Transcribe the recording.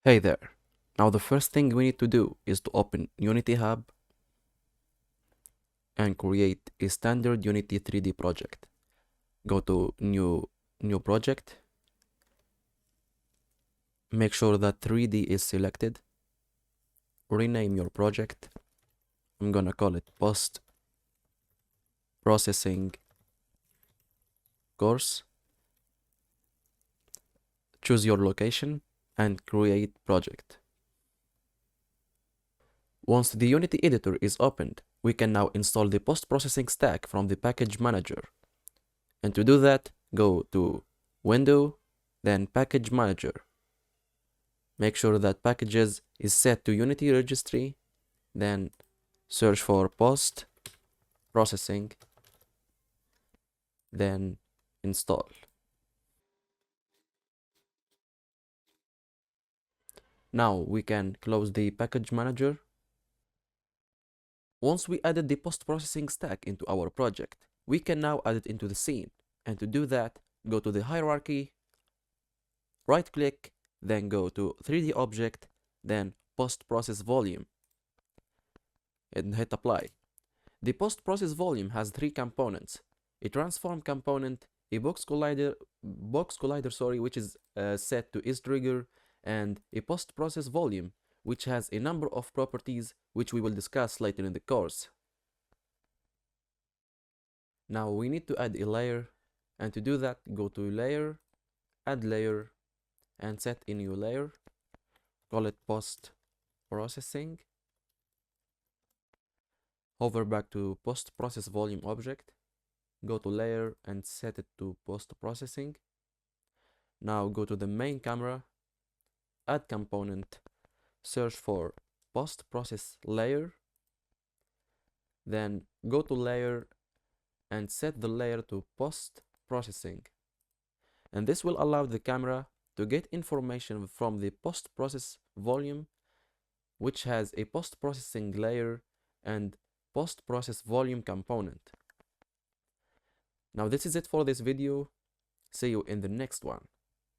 Hey there. Now the first thing we need to do is to open Unity Hub and create a standard Unity 3D project. Go to new project. Make sure that 3D is selected. Rename your project. I'm gonna call it Post Processing Course. Choose your location and create project. Once the Unity editor is opened, we can now install the post-processing stack from the package manager. And to do that, go to Window, then Package Manager. Make sure that Packages is set to Unity Registry, then search for Post Processing, then Install. Now we can close the Package Manager. Once we added the post-processing stack into our project, we can now add it into the scene. And to do that, go to the hierarchy, right-click, then go to 3D Object, then Post-Process Volume, and hit Apply. The post-process volume has three components: a transform component, a box collider, which is set to isTrigger, and a post-process volume, which has a number of properties which we will discuss later in the course. Now we need to add a layer, and to do that, go to Layer, Add Layer, and set a new layer. Call it Post-Processing. Hover back to Post-Process Volume object. Go to Layer and set it to Post-Processing. Now go to the main camera, Add Component, search for Post-Process Layer, then go to Layer and set the layer to Post-Processing. And this will allow the camera to get information from the post-process volume, which has a post-processing layer and post-process volume component. Now this is it for this video. See you in the next one.